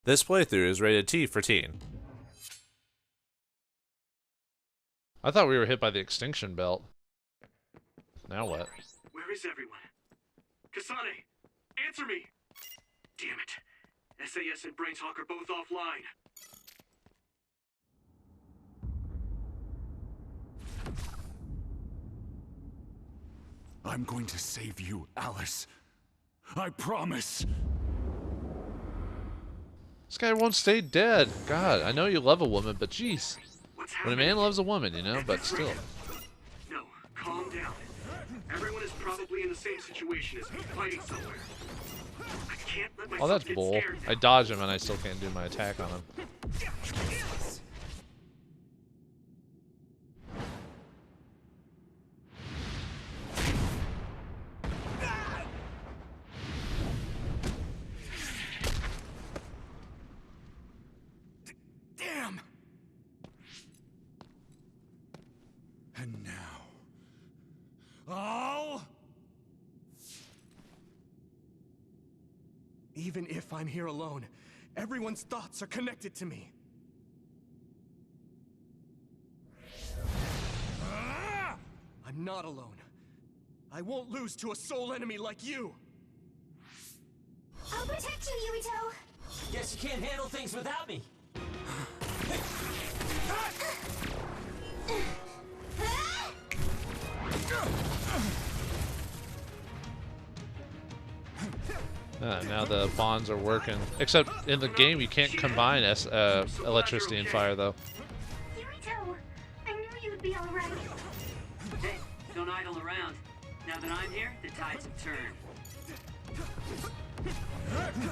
This playthrough is rated T for teen. I thought we were hit by the extinction belt. Now what? Where is everyone? Kasane, answer me! Damn it. SAS and Braintalk are both offline. I'm going to save you, Alice. I promise. This guy won't stay dead. God, I know you love a woman, but jeez. When a man loves a woman, you know, but still. No, calm down. Everyone is probably in the same situation as me, fighting somewhere. I can't let myself Oh, that's get bull. scared. I dodge him and I still can't do my attack on him. Damn! And now... all... Even if I'm here alone, everyone's thoughts are connected to me. I'm not alone. I won't lose to a soul enemy like you! I'll protect you, Yuito! Guess you can't handle things without me. Now the bonds are working. Except in the game, you can't combine electricity and fire, though. Yuito! I knew you'd be alright. Hey, don't idle around. Now that I'm here, the tides have turned.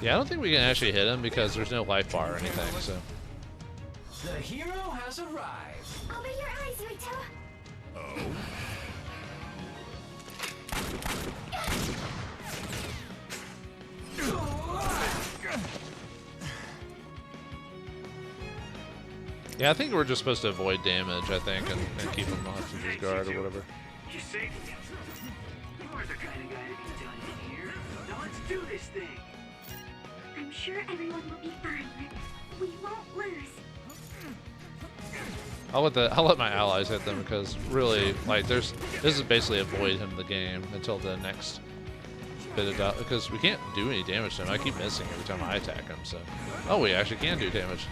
Yeah, I don't think we can actually hit him because there's no life bar or anything, so... The hero has arrived. I'll be your eyes, Yuito! Yeah, I think we're just supposed to avoid damage, I think, and keep him off of his guard or whatever. You saved me. You are the kind of guy to be done in here. Now let's do this thing. I'm sure everyone will be fine. We won't lose. I'll let my allies hit them because really, like, this is basically avoid him the game until the next bit of because we can't do any damage to him. I keep missing every time I attack him. So, oh, we actually can do damage.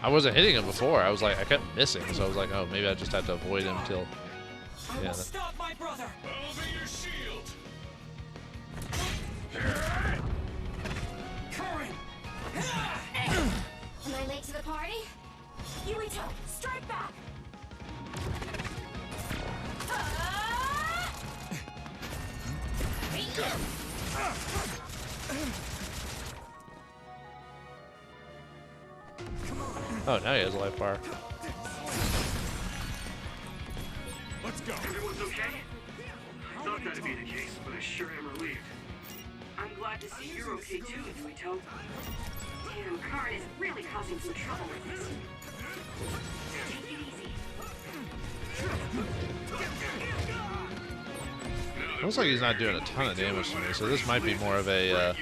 I wasn't hitting him before. I was like, I kept missing, so I was like, oh, maybe I just have to avoid him till. Yeah. Stop my brother. I'll be your shield. Current. Am I late to the party? Yuito, strike back! Oh, now he has a life bar. Let's go. Everyone's okay? I thought that'd be the case, but I sure am relieved. I'm glad to see you're okay too, Yuito. Damn, Card is really causing some trouble with this. Take it easy. Looks like he's not doing a ton of damage to me, so this might be more of a.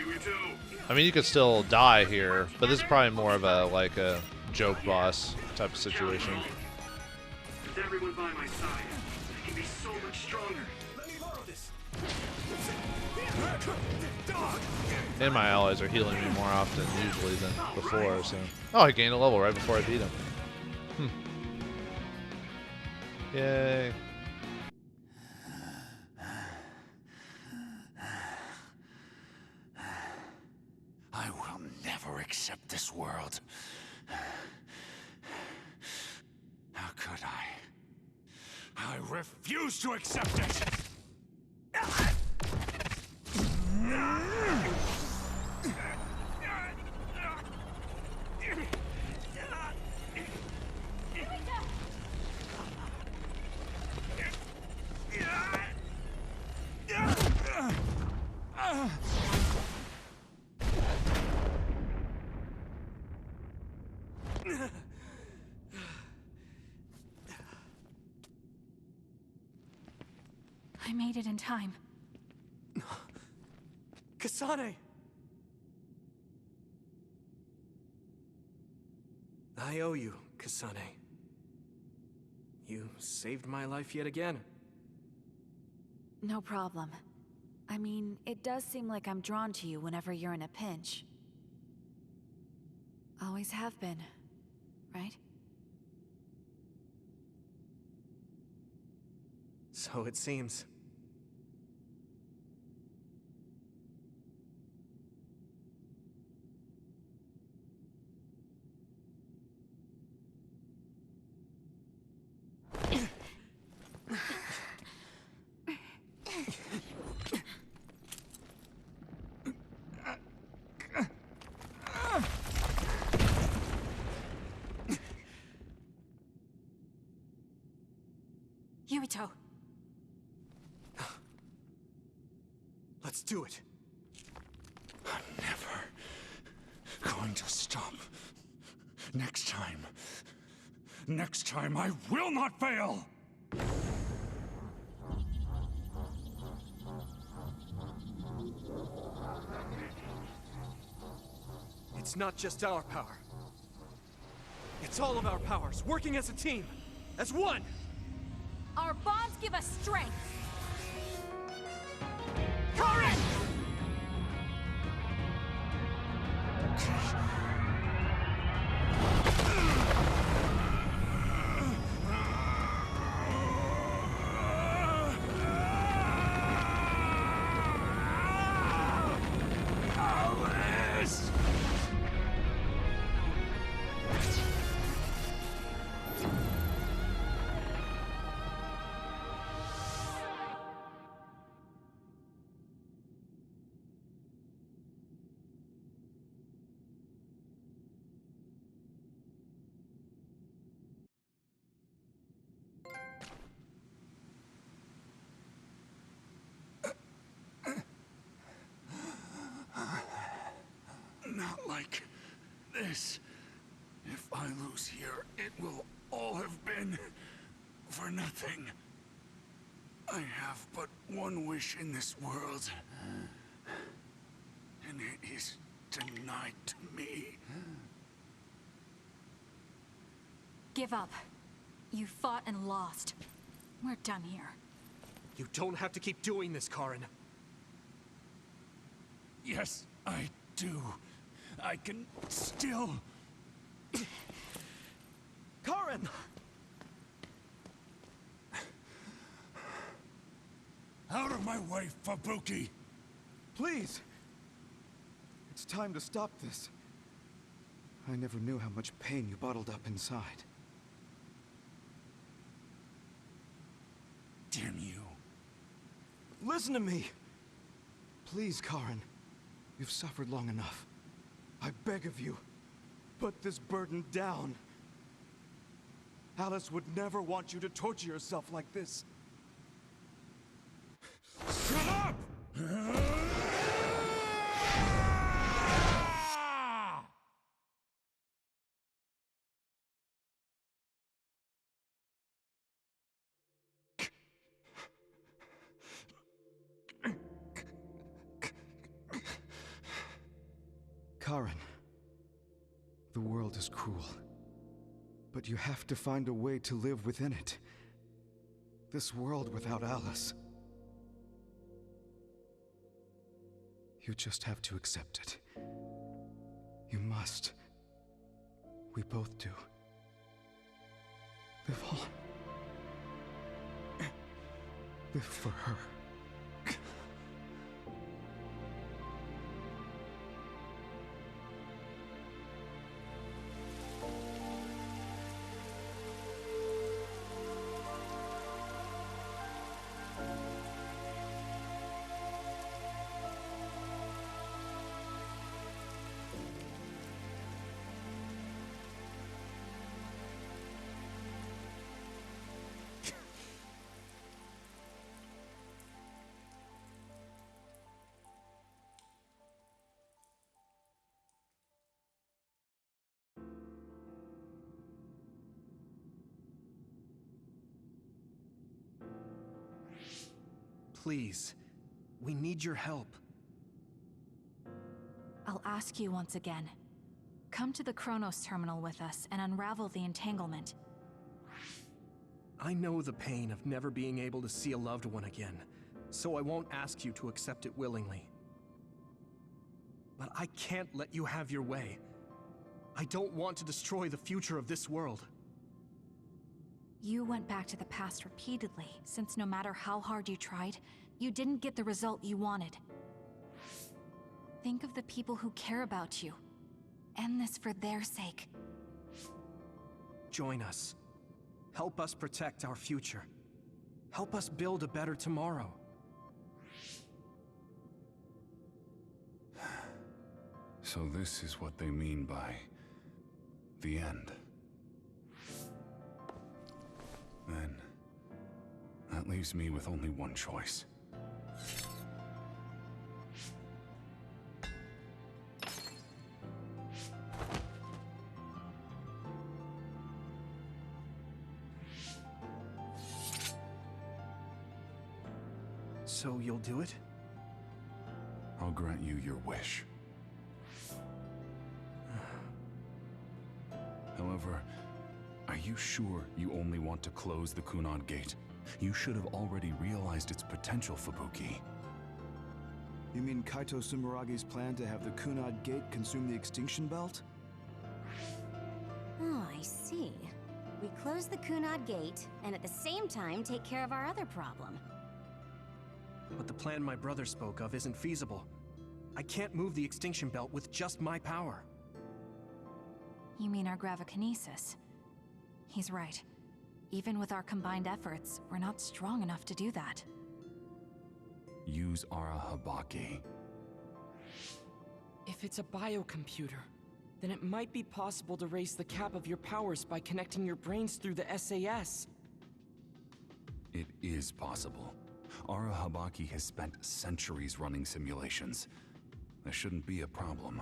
I mean, you could still die here, but this is probably more of a like a joke boss type of situation. With everyone by my side, I can be so much stronger. Let me borrow this! And my allies are healing me more often usually than before, so... Oh, I gained a level right before I beat him. Yay. I will never accept this world. How could I? I refuse to accept it! I made it in time. Kasane! I owe you, Kasane. You saved my life yet again. No problem. I mean, it does seem like I'm drawn to you whenever you're in a pinch. Always have been, right? So it seems. Yurito. Let's do it. I'm never going to stop. Next time I will not fail! It's not just our power. It's all of our powers, working as a team, as one! Our bonds give us strength! Karen! Not like this. If I lose here, it will all have been for nothing. I have but one wish in this world, and it is denied to me. Give up. You fought and lost. We're done here. You don't have to keep doing this, Karen. Yes, I do. I can still... Karen! Out of my way, Fubuki! Please! It's time to stop this. I never knew how much pain you bottled up inside. Damn you. Listen to me! Please, Karen. You've suffered long enough. I beg of you, put this burden down. Alice would never want you to torture yourself like this. Shut up! Karen, the world is cruel, but you have to find a way to live within it. This world without Alice. You just have to accept it. You must. We both do. Live on. Live for her. Please, we need your help. I'll ask you once again. Come to the Chronos terminal with us and unravel the entanglement. I know the pain of never being able to see a loved one again, so I won't ask you to accept it willingly. But I can't let you have your way. I don't want to destroy the future of this world. You went back to the past repeatedly, since no matter how hard you tried, you didn't get the result you wanted. Think of the people who care about you. End this for their sake. Join us. Help us protect our future. Help us build a better tomorrow. So this is what they mean by the end. Then that leaves me with only one choice. So you'll do it? I'll grant you your wish. However, are you sure you only want to close the Kunad Gate? You should have already realized its potential, Fubuki. You mean Kaito Sumeragi's plan to have the Kunad Gate consume the Extinction Belt? Oh, I see. We close the Kunad Gate, and at the same time take care of our other problem. But the plan my brother spoke of isn't feasible. I can't move the Extinction Belt with just my power. You mean our gravikinesis? He's right. Even with our combined efforts, we're not strong enough to do that. Use Arahabaki. If it's a biocomputer, then it might be possible to raise the cap of your powers by connecting your brains through the SAS. It is possible. Arahabaki has spent centuries running simulations. There shouldn't be a problem.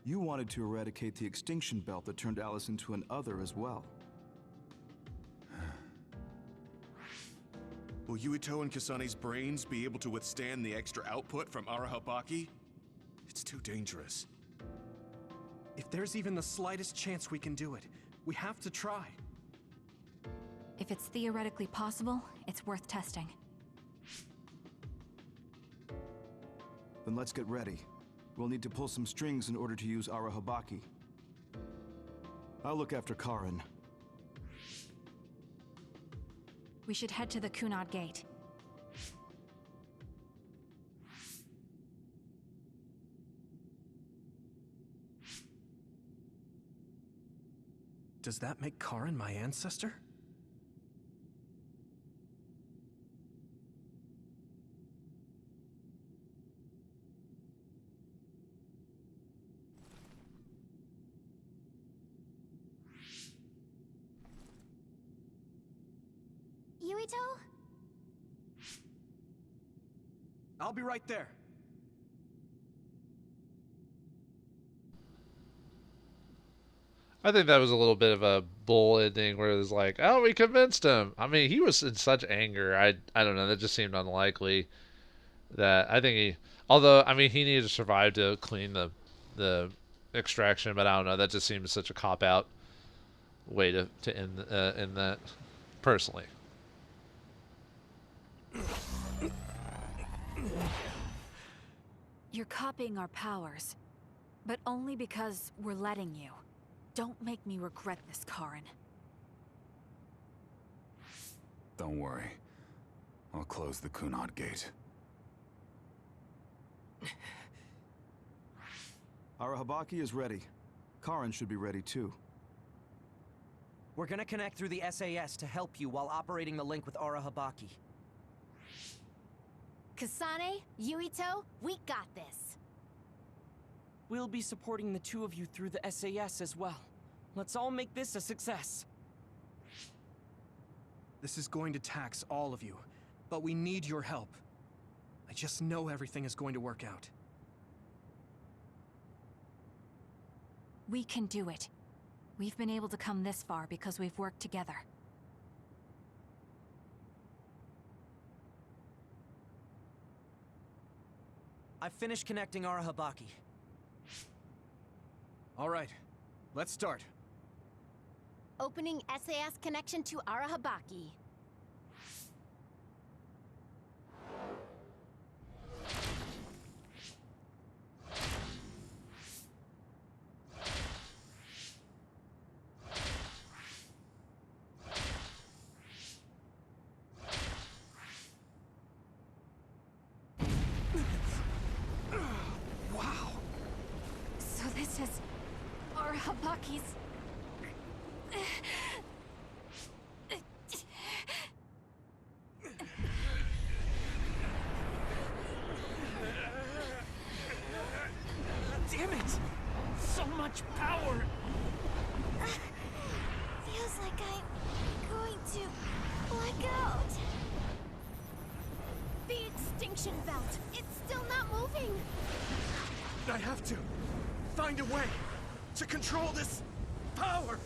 You wanted to eradicate the Extinction Belt that turned Alice into an other as well. Will Yuito and Kasane's brains be able to withstand the extra output from Arahabaki? It's too dangerous. If there's even the slightest chance we can do it, we have to try. If it's theoretically possible, it's worth testing. Then let's get ready. We'll need to pull some strings in order to use Arahabaki. I'll look after Karin. We should head to the Kunad Gate. Does that make Karin my ancestor? Yuito? I'll be right there. I think that was a little bit of a bull ending where it was like, oh, we convinced him. I mean, he was in such anger. I don't know. That just seemed unlikely. That I think he, although I mean, he needed to survive to clean the extraction, but I don't know. That just seems such a cop out way to end that personally. You're copying our powers, but only because we're letting you. Don't make me regret this, Karin. Don't worry. I'll close the Kunad Gate. Arahabaki is ready. Karin should be ready too. We're gonna connect through the SAS to help you while operating the link with Arahabaki. Kasane, Yuito, we got this. We'll be supporting the two of you through the SAS as well. Let's all make this a success. This is going to tax all of you, but we need your help. I just know everything is going to work out. We can do it. We've been able to come this far because we've worked together. I've finished connecting Arahabaki. All right, let's start. Opening SAS connection to Arahabaki. So this is Arahabaki's... Damn it! So much power! Feels like I'm going to black out. The extinction belt. It's still not moving. I have to find a way to control this power.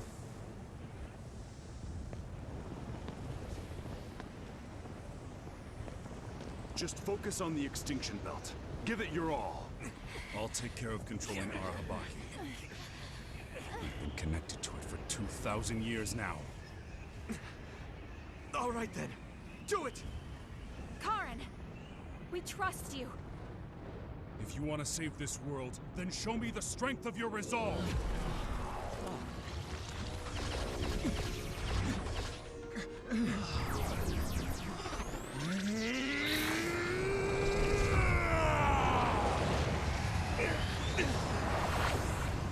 Just focus on the extinction belt. Give it your all. I'll take care of controlling Arahabaki. We've been connected to it for 2,000 years now. All right then, do it. Karin, we trust you. If you want to save this world, then show me the strength of your resolve.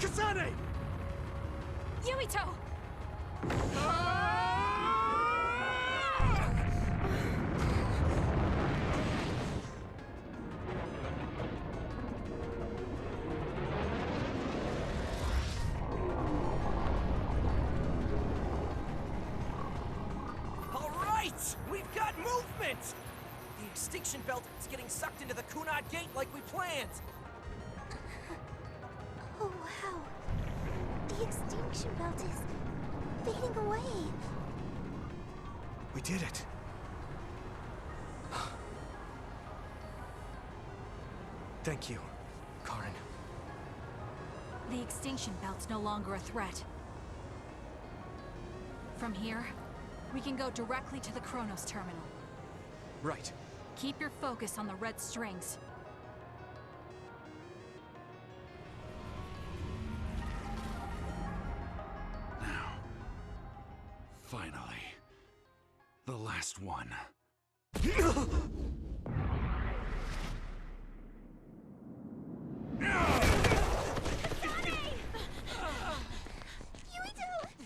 Kasane! Yumito! All right! We've got movement! The extinction belt is getting sucked into the Kunad Gate like we planned! Oh, wow. The extinction belt is fading away. We did it. Thank you, Karin. The extinction belt's no longer a threat. From here, we can go directly to the Chronos terminal. Right. Keep your focus on the red strings. Now, finally, the last one.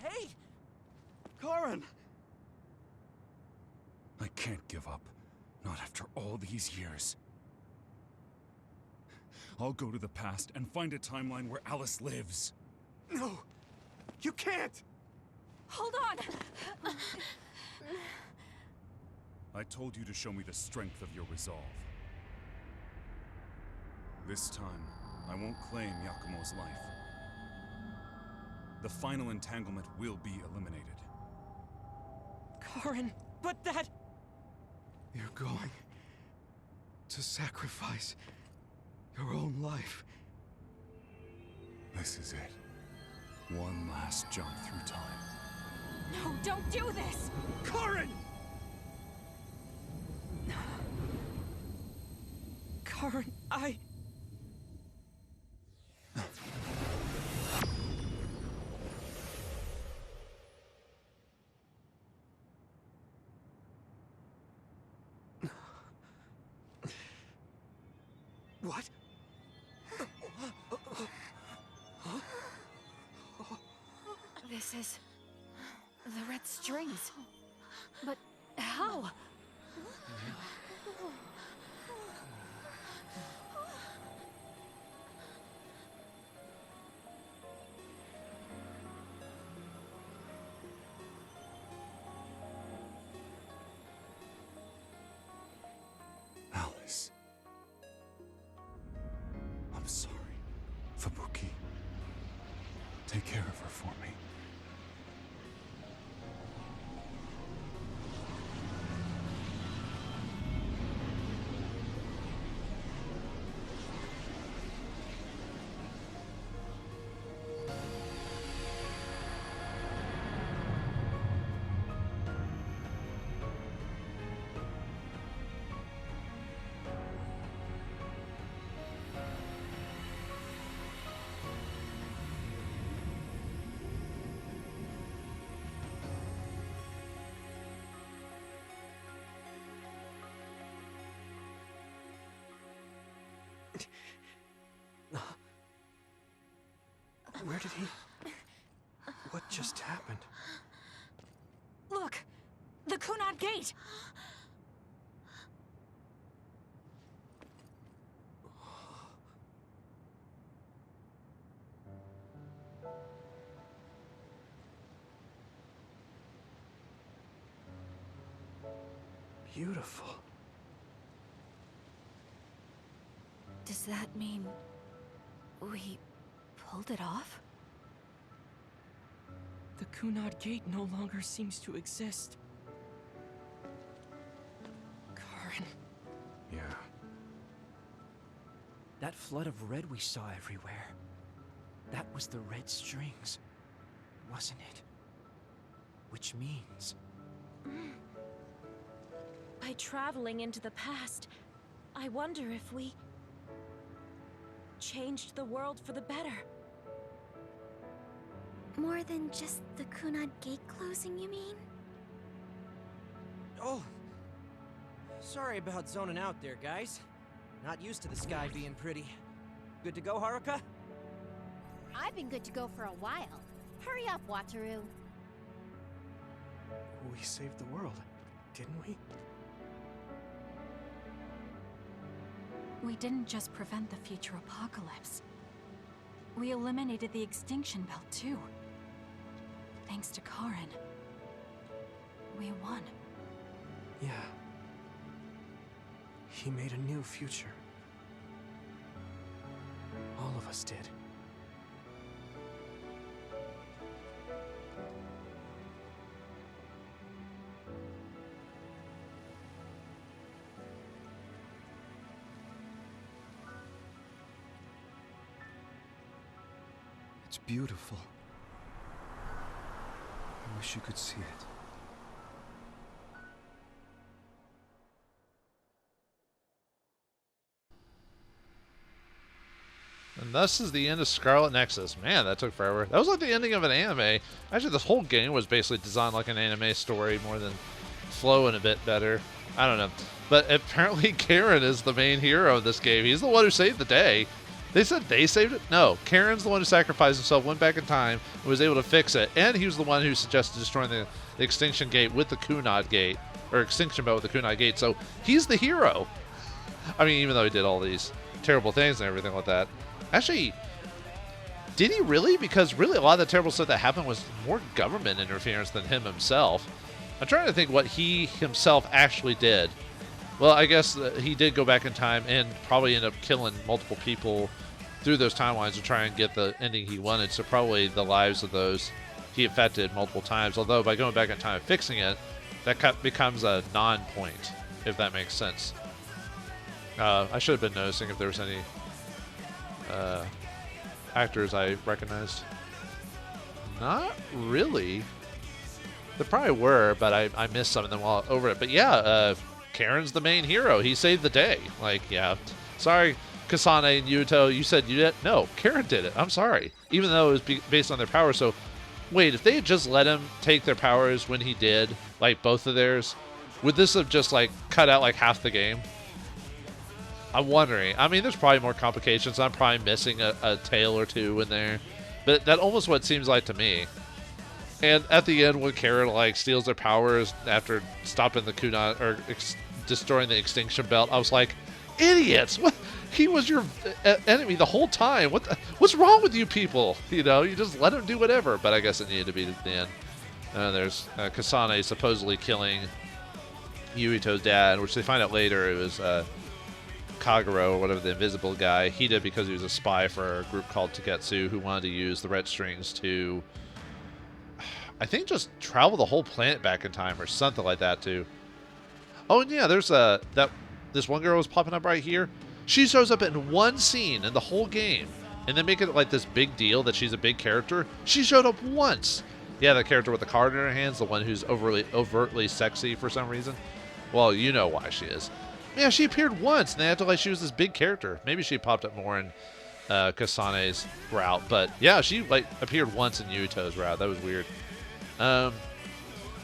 Hey! Karin! I can't give up. Not after all these years. I'll go to the past and find a timeline where Alice lives. No! You can't! Hold on! I told you to show me the strength of your resolve. This time, I won't claim Yakumo's life. The final entanglement will be eliminated. Karin, but that... You're going to sacrifice your own life. This is it. One last jump through time. No, don't do this! Karin! Karin, What? This is... the red strings. But how? Alice. I'm sorry. Fubuki. Take care of her for me. Where did he... What just happened? Look! The Kunad Gate! Beautiful. Does that mean... we pulled it off? The Kunad Gate no longer seems to exist. Karen. Yeah. That flood of red we saw everywhere. That was the red strings, wasn't it? Which means... By traveling into the past, I wonder if we... changed the world for the better. More than just the Kunad Gate closing, you mean? Oh! Sorry about zoning out there, guys. Not used to the sky being pretty. Good to go, Haruka? I've been good to go for a while. Hurry up, Wataru. We saved the world, didn't we? We didn't just prevent the future apocalypse. We eliminated the extinction belt, too. Thanks to Karen. We won. Yeah. He made a new future. All of us did. It's beautiful. I wish you could see it. And thus is the end of Scarlet Nexus. Man, that took forever. That was like the ending of an anime. Actually, this whole game was basically designed like an anime story more than flowing a bit better. I don't know. But apparently Karen is the main hero of this game. He's the one who saved the day. They said they saved it? No. Karen's the one who sacrificed himself, went back in time, and was able to fix it. And he was the one who suggested destroying the Extinction Gate with the Kunad Gate. Or Extinction Belt with the Kunad Gate. So he's the hero. I mean, even though he did all these terrible things and everything like that. Actually, did he really? Because really a lot of the terrible stuff that happened was more government interference than him himself. I'm trying to think what he himself actually did. Well, I guess he did go back in time and probably end up killing multiple people through those timelines to try and get the ending he wanted. So probably the lives of those he affected multiple times. Although by going back in time and fixing it, that becomes a non-point, if that makes sense. I should have been noticing if there was any actors I recognized. Not really. There probably were, but I missed some of them while over it. But yeah, Karen's the main hero. He saved the day. Like, yeah. Sorry, Kasane and Yuto, you said you did. No, Karen did it. I'm sorry. Even though it was based on their powers. So, wait, if they had just let him take their powers when he did, like both of theirs, would this have just like cut out like half the game? I'm wondering. I mean, there's probably more complications. I'm probably missing a tale or two in there. But that almost what it seems like to me. And at the end, when Karen like steals their powers after stopping the Kunad or destroying the Extinction Belt, I was like, idiots! What? He was your enemy the whole time. What's wrong with you people? You know, you just let him do whatever. But I guess it needed to be at the end. There's Kasane supposedly killing Yuito's dad, which they find out later it was Kakeru, or whatever, the invisible guy. He did because he was a spy for a group called Tagetsu who wanted to use the red strings to, I think, just travel the whole planet back in time or something like that too. Oh, and yeah, there's this one girl was popping up right here. She shows up in one scene in the whole game, and then make it like this big deal that she's a big character. She showed up once. Yeah, the character with the card in her hands, the one who's overtly sexy for some reason. Well, you know why she is. Yeah, she appeared once, and they acted like she was this big character. Maybe she popped up more in Kasane's route, but yeah, she like appeared once in Yuto's route. That was weird. Well,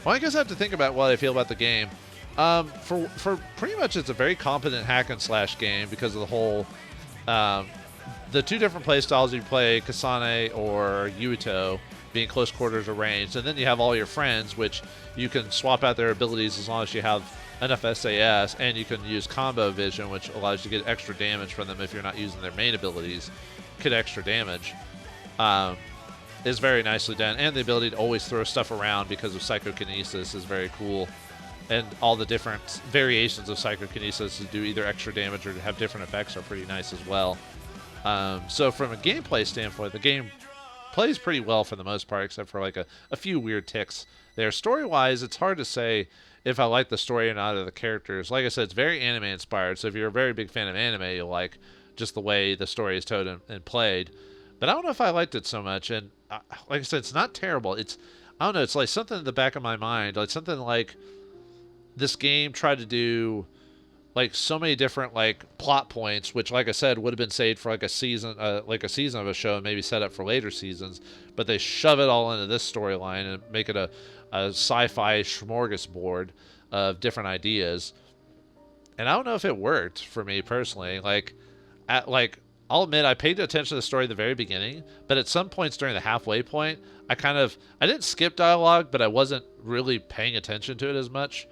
I guess I have to think about what I feel about the game. For pretty much, it's a very competent hack and slash game because of the whole the two different play styles, you play Kasane or Yuito, being close quarters or range, and then you have all your friends, which you can swap out their abilities as long as you have enough SAS, and you can use combo vision, which allows you to get extra damage from them if you're not using their main abilities. Get extra damage. Is very nicely done, and the ability to always throw stuff around because of psychokinesis is very cool. And all the different variations of psychokinesis to do either extra damage or to have different effects are pretty nice as well. So from a gameplay standpoint, the game plays pretty well for the most part, except for like a few weird ticks there. Story-wise, it's hard to say if I like the story or not of the characters. Like I said, it's very anime-inspired, so if you're a very big fan of anime, you'll like just the way the story is told and played. But I don't know if I liked it so much, and like I said, it's not terrible. It's, I don't know, it's like something in the back of my mind, like something like this game tried to do like so many different like plot points, which like I said would have been saved for like a season of a show and maybe set up for later seasons, but they shove it all into this storyline and make it a sci-fi smorgasbord of different ideas. And I don't know if it worked for me personally. I'll admit I paid attention to the story at the very beginning, but at some points during the halfway point, I didn't skip dialogue, but I wasn't really paying attention to it as much.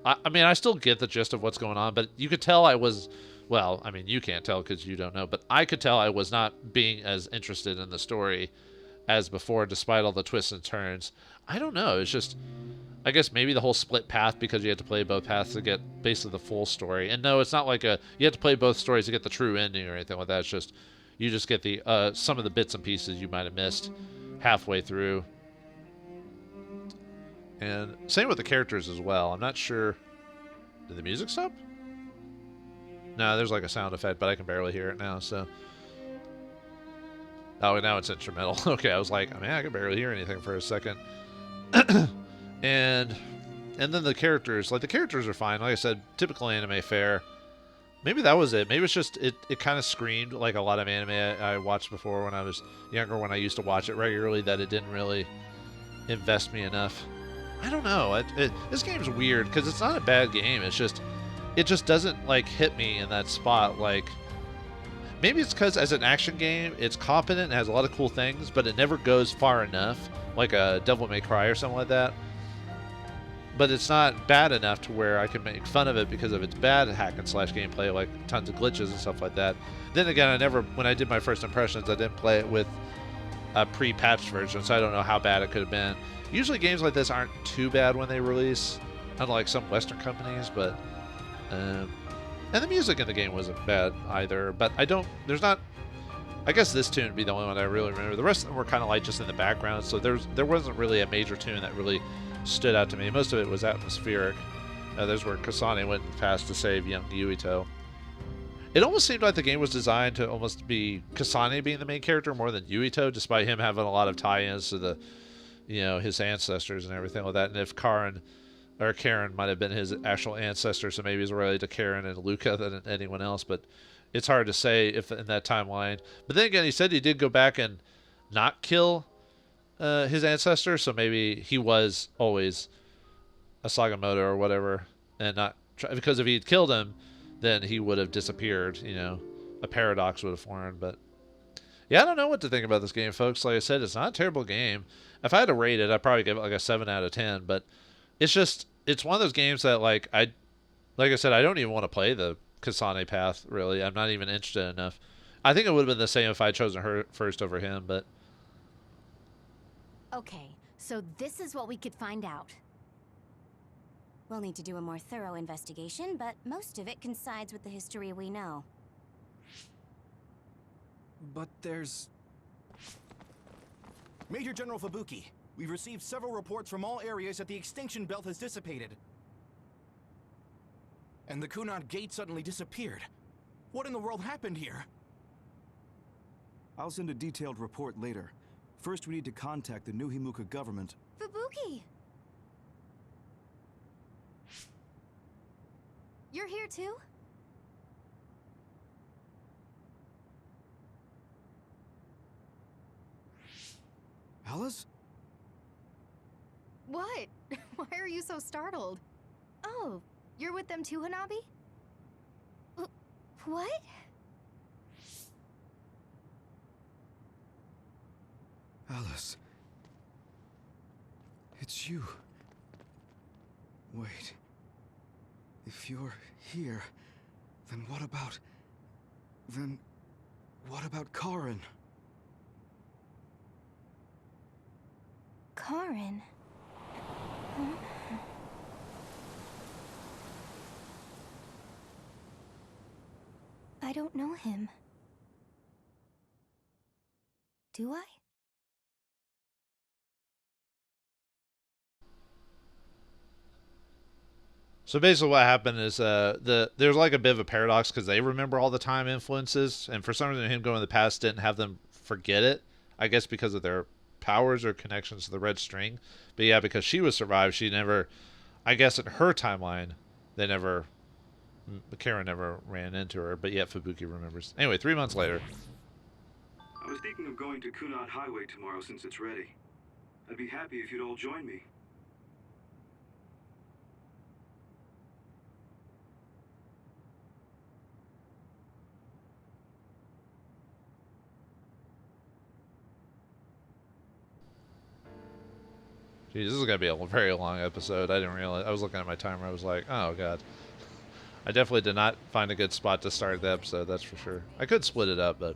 I mean, I still get the gist of what's going on, but you could tell I was, well, I mean, you can't tell because you don't know, but I could tell I was not being as interested in the story as before, despite all the twists and turns. I don't know. It's just, I guess maybe the whole split path because you have to play both paths to get basically the full story. And no, it's not like you have to play both stories to get the true ending or anything like that. It's just, you just get the some of the bits and pieces you might have missed halfway through. And same with the characters as well. I'm not sure. Did the music stop? No, there's like a sound effect, but I can barely hear it now, so. Oh, now it's instrumental. Okay, I was like, I mean, I can barely hear anything for a second. and then the characters. Like, the characters are fine. Like I said, typical anime fare. Maybe that was it. Maybe it's just, it kind of screamed like a lot of anime I watched before when I was younger, when I used to watch it regularly, that it didn't really invest me enough. I don't know. This game's weird because it's not a bad game. It's just, it just doesn't like hit me in that spot. Like, maybe it's because as an action game, it's competent and has a lot of cool things, but it never goes far enough, like a Devil May Cry or something like that. But it's not bad enough to where I can make fun of it because of its bad hack and slash gameplay, like tons of glitches and stuff like that. Then again, when I did my first impressions, I didn't play it with a pre-patched version, so I don't know how bad it could have been. Usually games like this aren't too bad when they release, unlike some Western companies, but and the music in the game wasn't bad either, but I guess this tune would be the only one I really remember. The rest of them were kind of like just in the background, so there wasn't really a major tune that really stood out to me. Most of it was atmospheric. There's where Kasane went past to save young Yuito. It almost seemed like the game was designed to almost be Kasane being the main character more than Yuito, despite him having a lot of tie-ins to the, his ancestors and everything like that. And if Karen might have been his actual ancestor, so maybe he's related to Karen and Luca than anyone else, but it's hard to say if in that timeline. But then again, he said he did go back and not kill his ancestor, so maybe he was always a Sagamoto or whatever, and not because if he'd killed him, then he would have disappeared. A paradox would have formed. But yeah, I don't know what to think about this game, folks. Like I said, it's not a terrible game. If I had to rate it, I'd probably give it like a 7 out of 10. But it's one of those games that like I said, I don't even want to play the Kasane path. Really, I'm not even interested enough. I think it would have been the same if I'd chosen her first over him, but. Okay, so this is what we could find out. We'll need to do a more thorough investigation, but most of it coincides with the history we know. But there's... Major General Fubuki, we've received several reports from all areas that the extinction belt has dissipated. And the Kunad Gate suddenly disappeared. What in the world happened here? I'll send a detailed report later. First, we need to contact the New Himuka government. Fubuki! You're here too? Alice? What? Why are you so startled? Oh, you're with them too, Hanabi? What? Alice. It's you. Wait. If you're here, then what about... Then... what about Karin? Karin? Huh? I don't know him. Do I? So basically what happened is there's like a bit of a paradox because they remember all the time influences, and for some reason him going in the past didn't have them forget it. I guess because of their powers or connections to the red string. But yeah, because she was survived, she never, I guess in her timeline, Karen never ran into her, but yet Fubuki remembers. Anyway, 3 months later. I was thinking of going to Kunad Highway tomorrow since it's ready. I'd be happy if you'd all join me. Jeez, this is going to be a very long episode. I didn't realize. I was looking at my timer. I was like, oh, God. I definitely did not find a good spot to start the episode, that's for sure. I could split it up, but...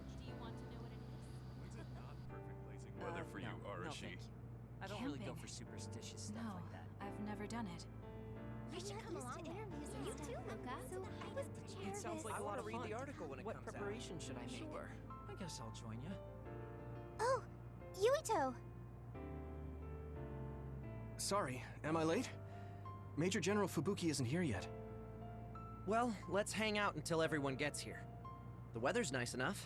Weather for you, Arashi. I don't really go for superstitious stuff like that. I've never done it. You should come along to interviews. You too, Luca. So I was the chair. It sounds like I a lot want of to read fun. the article when it What comes preparation should I make? Sure. I guess I'll join you. Oh, Yuito. Sorry, am I late? Major General Fubuki isn't here yet. Well, let's hang out until everyone gets here. The weather's nice enough.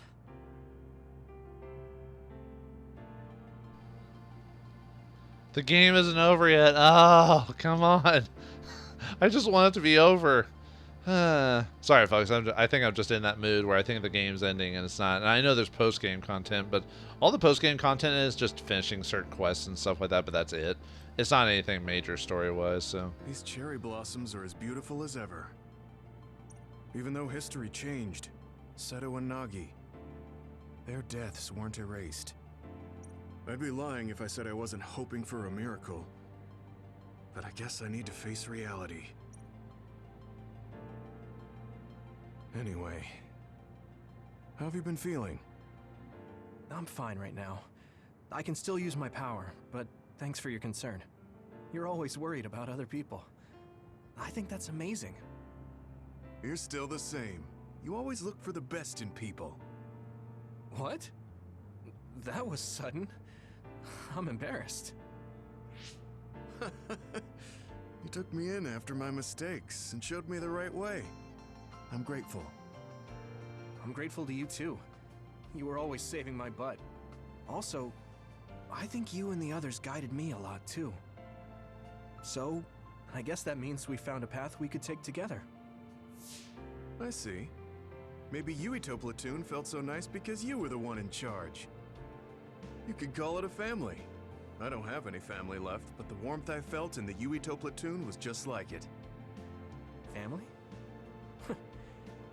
The game isn't over yet. Oh, come on. I just want it to be over. Sorry, folks. I think I'm just in that mood where I think the game's ending and it's not. And I know there's post-game content, but all the post-game content is just finishing certain quests and stuff like that, but that's it. It's not anything major story-wise, so... These cherry blossoms are as beautiful as ever. Even though history changed, Seto and Nagi, their deaths weren't erased. I'd be lying if I said I wasn't hoping for a miracle. But I guess I need to face reality. Anyway, how have you been feeling? I'm fine right now. I can still use my power, but thanks for your concern. You're always worried about other people. I think that's amazing. You're still the same. You always look for the best in people. What? That was sudden. I'm embarrassed. You took me in after my mistakes and showed me the right way. I'm grateful. I'm grateful to you too. You were always saving my butt. Also, I think you and the others guided me a lot too. So, I guess that means we found a path we could take together. I see. Maybe Yuito Platoon felt so nice because you were the one in charge. You could call it a family. I don't have any family left, but the warmth I felt in the Yuito Platoon was just like it. Family?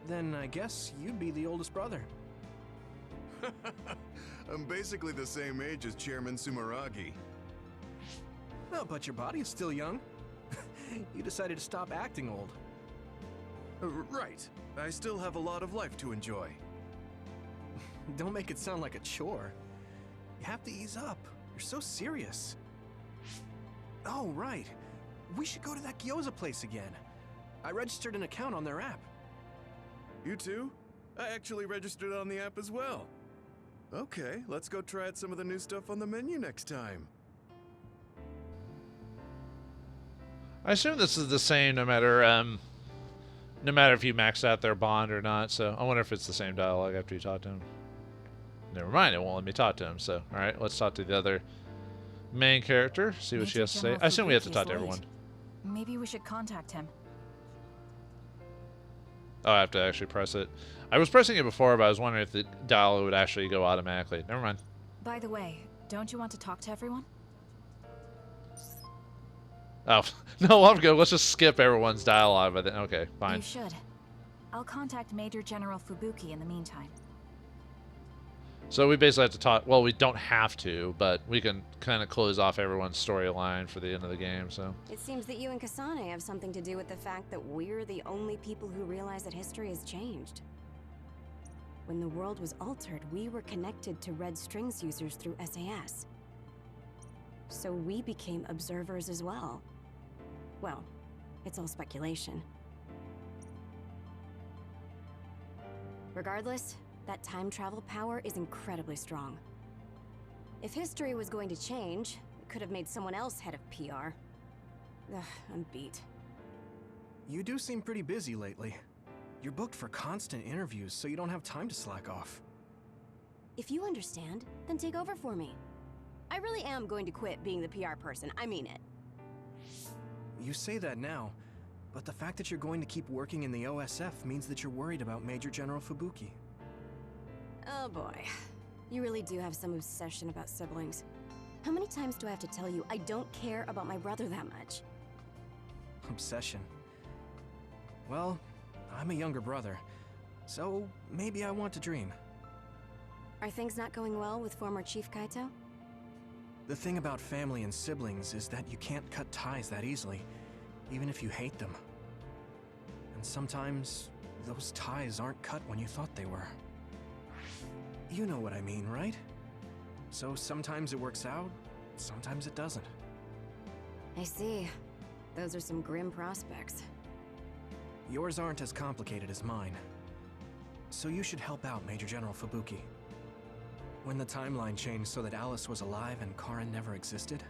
Then I guess you'd be the oldest brother. I'm basically the same age as Chairman Sumeragi. No, but your body is still young. You decided to stop acting old. Right. I still have a lot of life to enjoy. Don't make it sound like a chore. You have to ease up. You're so serious. Oh, right. We should go to that gyoza place again. I registered an account on their app. You too? I actually registered on the app as well. Okay, let's go try out some of the new stuff on the menu next time. I assume this is the same no matter if you max out their bond or not, so I wonder if it's the same dialogue after you talk to him. Never mind, it won't let me talk to him, so alright, let's talk to the other main character, see what she has to say. I assume we have to talk to everyone. Maybe we should contact him. Oh, I have to actually press it. I was pressing it before, but I was wondering if the dialogue would actually go automatically. Never mind. By the way, don't you want to talk to everyone? Oh, no, I'm good. Let's just skip everyone's dialogue. But then, okay, fine. You should. I'll contact Major General Fubuki in the meantime. So we basically have to talk. Well, we don't have to, but we can kind of close off everyone's storyline for the end of the game. So It seems that you and Kasane have something to do with the fact that we're the only people who realize that history has changed. When the world was altered, we were connected to Red Strings users through SAS. So we became observers as well. Well, it's all speculation. Regardless, that time travel power is incredibly strong. If history was going to change, it could have made someone else head of PR. Ugh, I'm beat. You do seem pretty busy lately. You're booked for constant interviews, so you don't have time to slack off. If you understand, then take over for me. I really am going to quit being the PR person, I mean it. You say that now, but the fact that you're going to keep working in the OSF means that you're worried about Major General Fubuki. Oh boy. You really do have some obsession about siblings. How many times do I have to tell you I don't care about my brother that much? Obsession. Well, I'm a younger brother, so maybe I want to dream. Are things not going well with former Chief Kaito? The thing about family and siblings is that you can't cut ties that easily, even if you hate them. And sometimes, those ties aren't cut when you thought they were. You know what I mean, right? So sometimes it works out, sometimes it doesn't. I see. Those are some grim prospects. Yours aren't as complicated as mine. So you should help out Major General Fubuki. When the timeline changed so that Alice was alive and Karin never existed,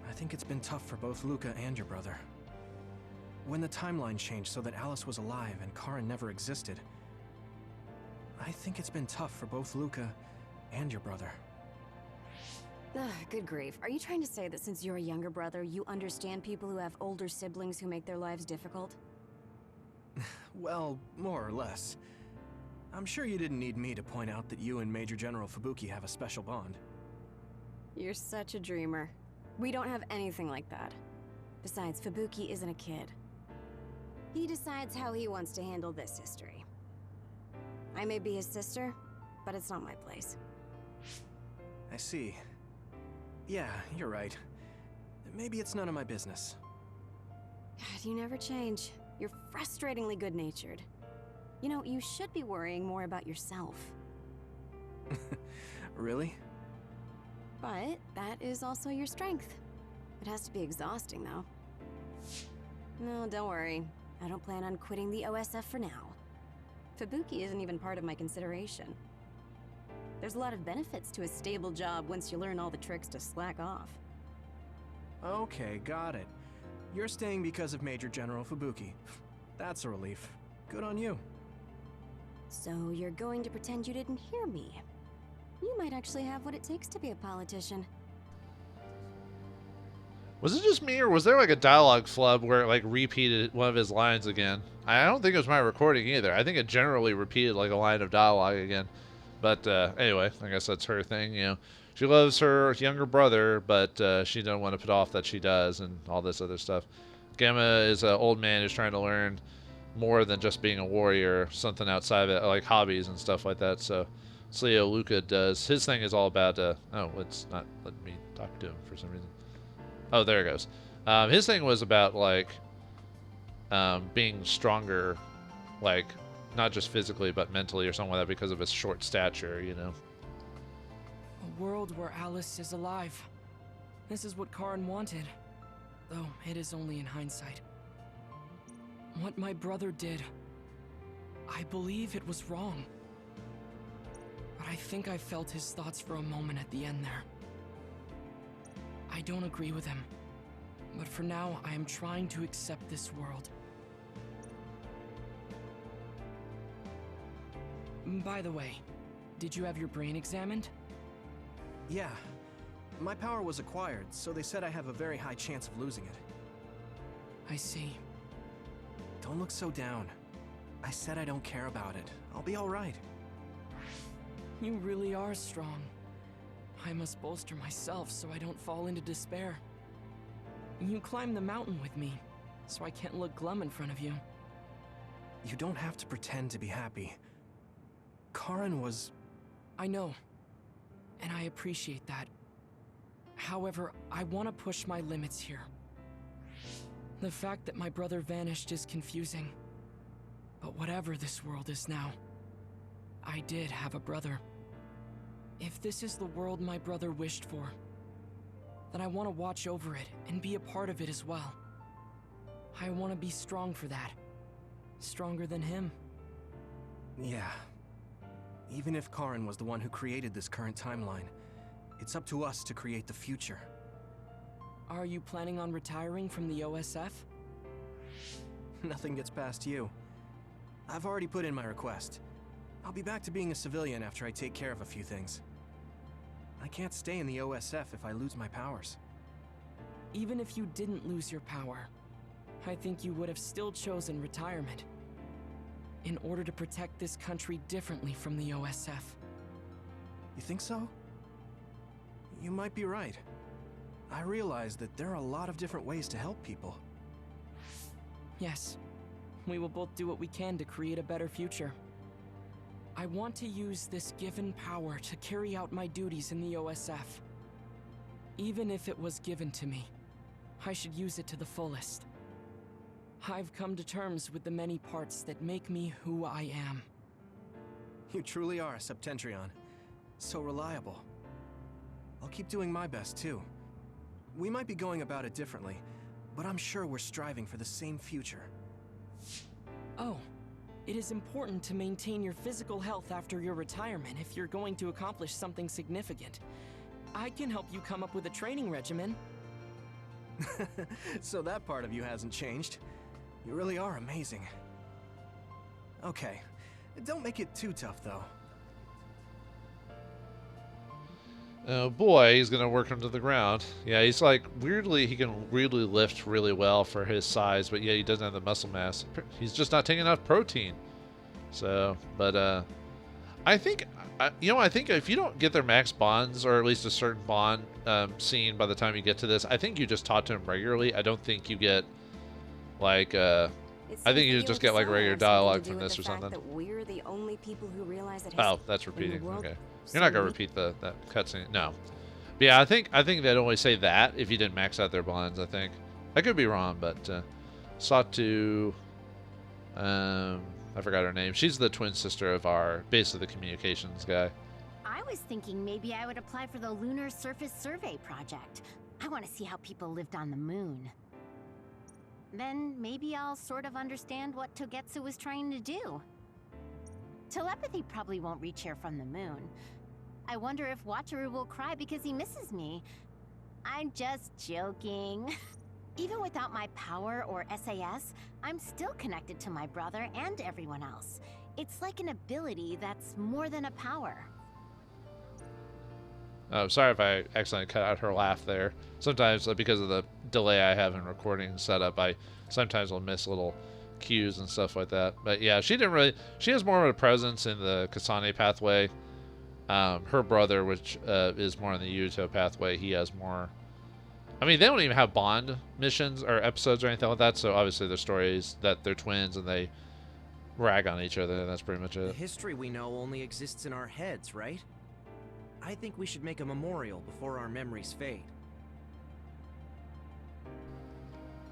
I think it's been tough for both Luca and your brother. When the timeline changed so that Alice was alive and Karin never existed, I think it's been tough for both Luca and your brother. Ugh, good grief. Are you trying to say that since you're a younger brother, you understand people who have older siblings who make their lives difficult? Well, more or less. I'm sure you didn't need me to point out that you and Major General Fubuki have a special bond. You're such a dreamer. We don't have anything like that. Besides, Fubuki isn't a kid. He decides how he wants to handle this history. I may be his sister, but it's not my place. I see. Yeah, you're right. Maybe it's none of my business. God, you never change. You're frustratingly good-natured. You know, you should be worrying more about yourself. Really? But that is also your strength. It has to be exhausting, though. No, don't worry. I don't plan on quitting the OSF for now. Fubuki isn't even part of my consideration. There's a lot of benefits to a stable job once you learn all the tricks to slack off. Okay, got it. You're staying because of Major General Fubuki. That's a relief. Good on you. So you're going to pretend you didn't hear me. You might actually have what it takes to be a politician. Was it just me, or was there like a dialogue flub where it like repeated one of his lines again? I don't think it was my recording either. I think it generally repeated like a line of dialogue again. But anyway, I guess that's her thing, you know. She loves her younger brother, but she doesn't want to put off that she does and all this other stuff. Gamma is an old man who's trying to learn more than just being a warrior, something outside of it, like hobbies and stuff like that. So Leo Luca does. His thing is all about, oh, it's not letting me talk to him for some reason. Oh, there it goes. His thing was about, like, being stronger, like, not just physically, but mentally or something like that because of his short stature, you know. A world where Alice is alive. This is what Karin wanted, though it is only in hindsight. What my brother did, I believe it was wrong. But I think I felt his thoughts for a moment at the end there. I don't agree with him, but for now I am trying to accept this world. By the way, did you have your brain examined? Yeah. My power was acquired, so they said I have a very high chance of losing it. I see. Don't look so down. I said I don't care about it. I'll be all right. You really are strong. I must bolster myself so I don't fall into despair. You climbed the mountain with me, so I can't look glum in front of you. You don't have to pretend to be happy. Karin was I know. And I appreciate that. However, I want to push my limits here. The fact that my brother vanished is confusing. But whatever this world is now, I did have a brother. If this is the world my brother wished for, then I want to watch over it and be a part of it as well. I want to be strong for that. Stronger than him. Yeah. Even if Karin was the one who created this current timeline, it's up to us to create the future. Are you planning on retiring from the OSF? Nothing gets past you. I've already put in my request. I'll be back to being a civilian after I take care of a few things. I can't stay in the OSF if I lose my powers. Even if you didn't lose your power, I think you would have still chosen retirement. In order to protect this country differently from the OSF. You think so? You might be right. I realize that there are a lot of different ways to help people. Yes. We will both do what we can to create a better future. I want to use this given power to carry out my duties in the OSF. Even if it was given to me, I should use it to the fullest. I've come to terms with the many parts that make me who I am. You truly are a Septentrion. So reliable. I'll keep doing my best too. We might be going about it differently, but I'm sure we're striving for the same future. Oh, it is important to maintain your physical health after your retirement if you're going to accomplish something significant. I can help you come up with a training regimen. So that part of you hasn't changed. You really are amazing. Okay, don't make it too tough though. Oh boy, he's gonna work him to the ground. Yeah, he's like, weirdly, he can weirdly lift really well for his size, but yeah, he doesn't have the muscle mass. He's just not taking enough protein. So, but I think, I think if you don't get their max bonds, or at least a certain bond scene by the time you get to this, I think you just talk to him regularly. I don't think you get, like, I think you just get, like, regular dialogue from this or something. That we're the only people who realize that Oh, that's repeating. Okay. You're not gonna repeat that cutscene, no. But yeah, I think they'd only say that if you didn't max out their bonds. I think I could be wrong, but Satu, I forgot her name. She's the twin sister of our basically the communications guy. I was thinking maybe I would apply for the Lunar Surface Survey project. I want to see how people lived on the moon. Then maybe I'll sort of understand what Togetsu was trying to do. Telepathy probably won't reach here from the moon. I wonder if Wataru will cry because he misses me. I'm just joking. Even without my power or SAS, I'm still connected to my brother and everyone else. It's like an ability that's more than a power. Oh, sorry if I accidentally cut out her laugh there. Sometimes, because of the delay I have in recording setup, I sometimes will miss little cues and stuff like that. But yeah, she has more of a presence in the Kasane pathway. Her brother, which is more in the Yuto pathway, he has more. I mean, they don't even have bond missions or episodes or anything like that, so obviously their story is that they're twins and they rag on each other, and that's pretty much it. The history we know only exists in our heads, right? I think we should make a memorial before our memories fade.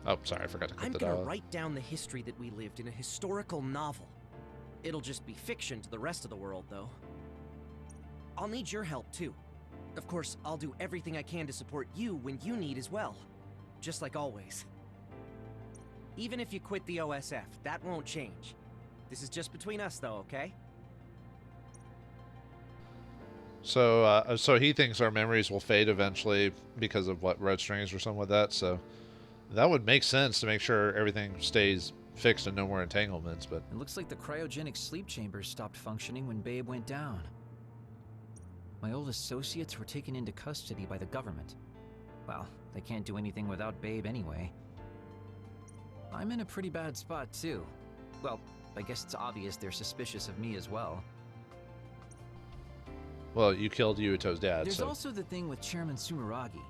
Oh, sorry, I forgot to cut I'm the gonna dialogue. write down the history that we lived in a historical novel. It'll just be fiction to the rest of the world, though. I'll need your help, too. Of course, I'll do everything I can to support you when you need as well. Just like always. Even if you quit the OSF, that won't change. This is just between us, though, okay? So, so he thinks our memories will fade eventually because of what red strings or something like that. So that would make sense to make sure everything stays fixed and no more entanglements. But it looks like the cryogenic sleep chambers stopped functioning when Babe went down. My old associates were taken into custody by the government. Well, they can't do anything without Babe anyway. I'm in a pretty bad spot too. Well, I guess it's obvious they're suspicious of me as well. well, you killed Yuto's dad. There's so. also the thing with Chairman Sumeragi.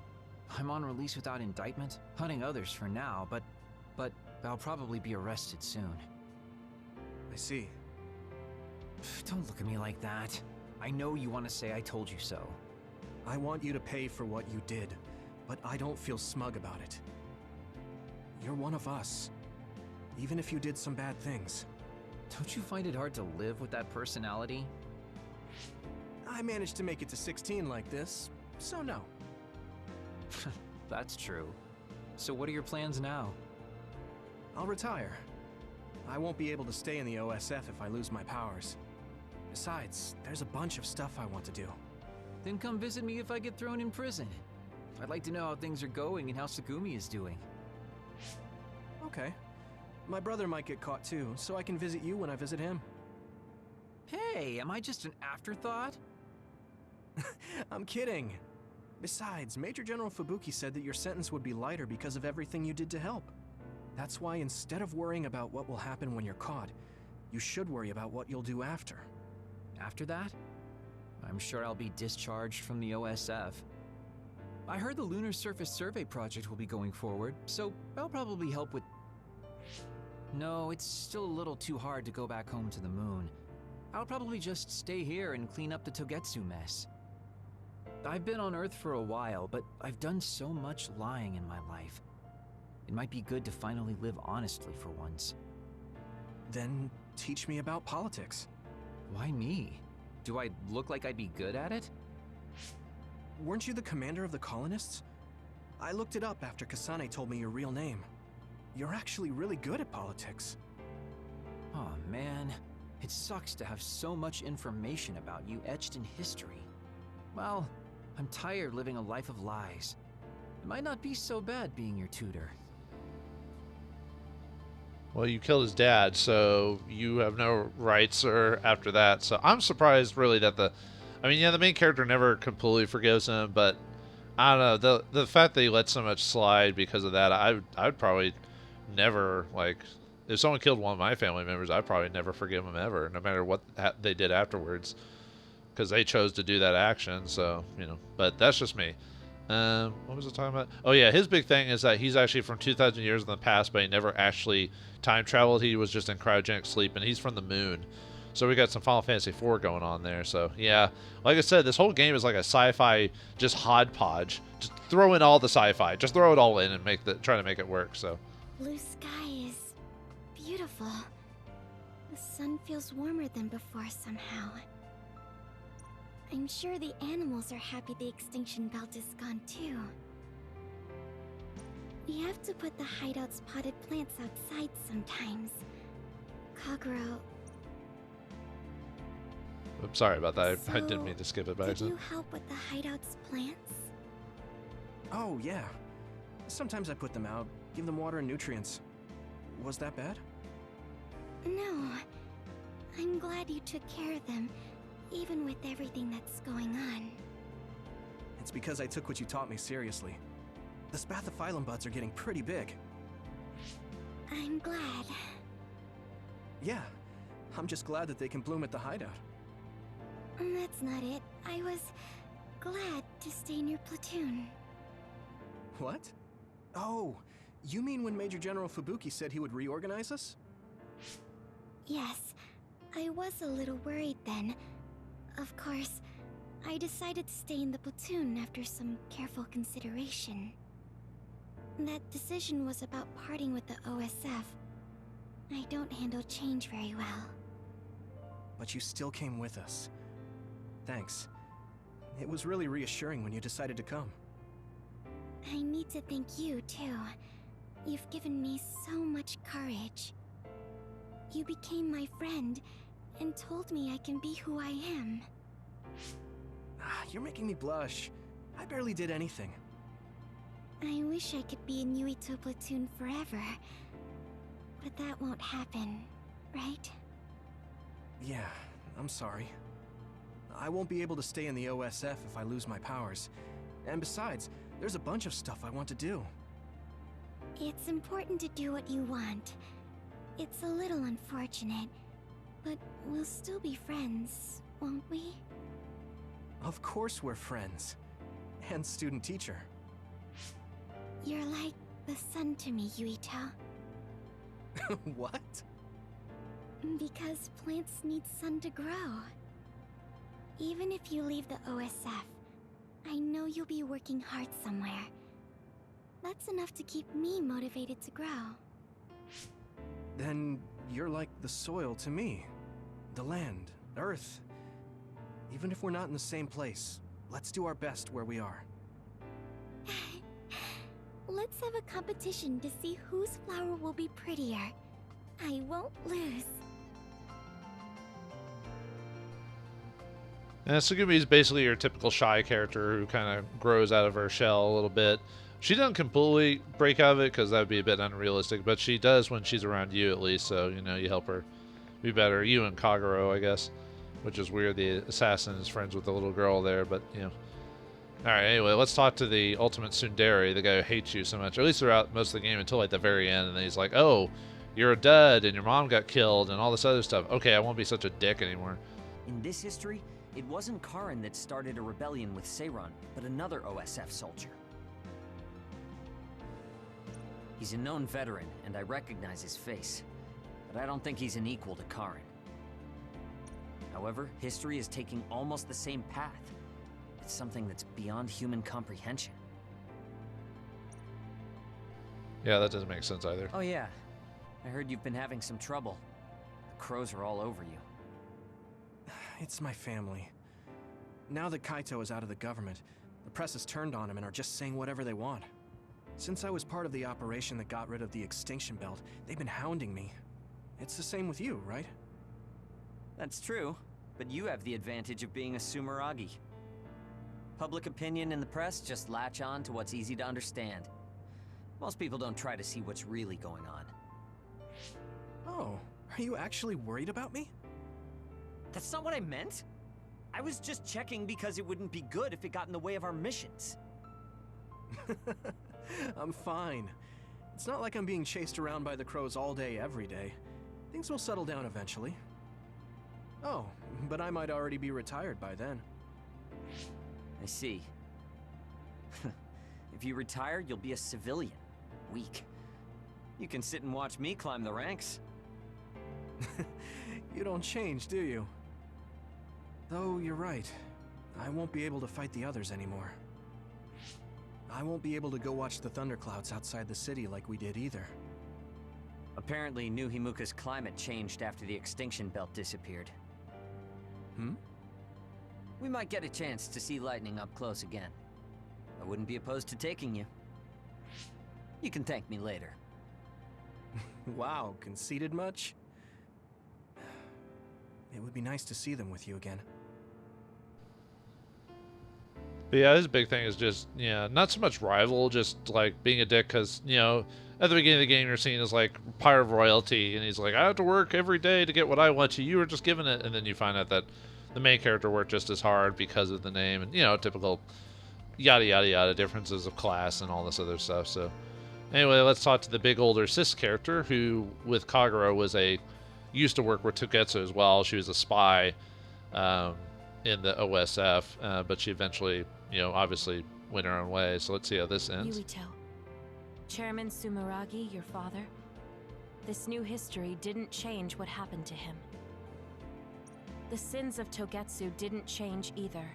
I'm on release without indictment, hunting others for now, but I'll probably be arrested soon. I see. Don't look at me like that. I know you want to say I told you so. I want you to pay for what you did, but I don't feel smug about it. You're one of us, even if you did some bad things. Don't you find it hard to live with that personality? I managed to make it to 16 like this, so no. That's true. So what are your plans now? I'll retire. I won't be able to stay in the OSF if I lose my powers. Besides, there's a bunch of stuff I want to do. Then come visit me if I get thrown in prison. I'd like to know how things are going and how Tsugumi is doing. Okay. My brother might get caught too, so I can visit you when I visit him. Hey, am I just an afterthought? I'm kidding. Besides, Major General Fubuki said that your sentence would be lighter because of everything you did to help. That's why instead of worrying about what will happen when you're caught, you should worry about what you'll do after. After that? I'm sure I'll be discharged from the OSF. I heard the Lunar Surface Survey project will be going forward, so I'll probably help with... No, it's still a little too hard to go back home to the moon. I'll probably just stay here and clean up the Togetsu mess. I've been on Earth for a while, but I've done so much lying in my life. It might be good to finally live honestly for once. Then teach me about politics. Why me? Do I look like I'd be good at it? Weren't you the commander of the colonists? I looked it up after Kasane told me your real name. You're actually really good at politics. Oh man, it sucks to have so much information about you etched in history. Well, I'm tired living a life of lies. It might not be so bad being your tutor. Well, you killed his dad, so you have no rights or after that. So I'm surprised, really, that the main character never completely forgives him, but I don't know, the fact that he let so much slide because of that, I'd probably never, like, if someone killed one of my family members, I'd probably never forgive them ever, no matter what they did afterwards, because they chose to do that action. So, you know, but that's just me. What was I talking about? Oh yeah, his big thing is that he's actually from 2,000 years in the past, but he never actually time traveled. He was just in cryogenic sleep, and he's from the moon. So we got some Final Fantasy IV going on there. So yeah, like I said, this whole game is like a sci-fi just hodgepodge. Just throw in all the sci-fi. Just throw it all in and try to make it work. So. Blue sky is beautiful. The sun feels warmer than before somehow. I'm sure the animals are happy the extinction belt is gone too. We have to put the hideout's potted plants outside sometimes. Kagero... I'm sorry about that. I didn't mean to skip it by Did accident. you help with the hideout's plants? Oh, yeah. Sometimes I put them out, give them water and nutrients. Was that bad? No. I'm glad you took care of them, even with everything that's going on. It's because I took what you taught me seriously. The spathiphyllum buds are getting pretty big. I'm glad. Yeah, I'm just glad that they can bloom at the hideout. That's not it. I was glad to stay in your platoon. What? Oh, you mean when Major General Fubuki said he would reorganize us? Yes, I was a little worried then. Of course, I decided to stay in the platoon after some careful consideration. That decision was about parting with the OSF. I don't handle change very well. But you still came with us. Thanks. It was really reassuring when you decided to come. I need to thank you, too. You've given me so much courage. You became my friend, and told me I can be who I am. You're making me blush. I barely did anything. I wish I could be in Yuito platoon forever. But that won't happen, right? Yeah, I'm sorry. I won't be able to stay in the OSF if I lose my powers. And besides, there's a bunch of stuff I want to do. It's important to do what you want. It's a little unfortunate, but we'll still be friends, won't we? Of course we're friends. And student-teacher. You're like the sun to me, Yuito. What? Because plants need sun to grow. even if you leave the OSF, I know you'll be working hard somewhere. That's enough to keep me motivated to grow. Then you're like the soil to me. The land, earth. Even if we're not in the same place, let's do our best where we are. Let's have a competition to see whose flower will be prettier. I won't lose. And Tsugumi is basically your typical shy character who kind of grows out of her shell a little bit. She doesn't completely break out of it because that would be a bit unrealistic, but she does when she's around you at least, so, you know, you help her be better. You and Kagero, I guess, which is weird. The assassin is friends with the little girl there, but, you know. Alright, anyway, let's talk to the ultimate tsundere, the guy who hates you so much, at least throughout most of the game until, like, the very end, and then he's like, oh, you're a dud, and your mom got killed, and all this other stuff. Okay, I won't be such a dick anymore. In this history, it wasn't Karin that started a rebellion with Seiran, but another OSF soldier. He's a known veteran, and I recognize his face, but I don't think he's an equal to Karin. However, history is taking almost the same path. It's something that's beyond human comprehension. Yeah, that doesn't make sense either. Oh yeah, I heard you've been having some trouble. The crows are all over you. It's my family. Now that Kaito is out of the government, the press has turned on him and are just saying whatever they want. Since I was part of the operation that got rid of the extinction belt, they've been hounding me. It's the same with you, right? That's true, but you have the advantage of being a Sumeragi. Public opinion and the press just latch on to what's easy to understand. Most people don't try to see what's really going on. Oh, are you actually worried about me? That's not what I meant. I was just checking because it wouldn't be good if it got in the way of our missions. I'm fine. It's not like I'm being chased around by the crows all day, every day. Things will settle down eventually. Oh, but I might already be retired by then. I see. If you retire, you'll be a civilian. Weak. You can sit and watch me climb the ranks. You don't change, do you? Though you're right. I won't be able to fight the others anymore. I won't be able to go watch the thunderclouds outside the city like we did either. Apparently, New Himuka's climate changed after the extinction belt disappeared. Hmm? We might get a chance to see lightning up close again. I wouldn't be opposed to taking you. You can thank me later. Wow, conceited much? It would be nice to see them with you again. But yeah, his big thing is just, yeah, not so much rival, just like being a dick because, you know, at the beginning of the game you're seen as like part of royalty, and he's like, I have to work every day to get what I want. You were just given it, and then you find out that the main character worked just as hard because of the name, and, you know, typical yada yada yada differences of class and all this other stuff. So anyway, let's talk to the big older cis character who, with Kagero, used to work with Togetsu as well. She was a spy in the OSF, but she eventually, you know, obviously went her own way. So let's see how this ends. Yuito. Chairman Sumeragi, your father? This new history didn't change what happened to him. The sins of Togetsu didn't change either.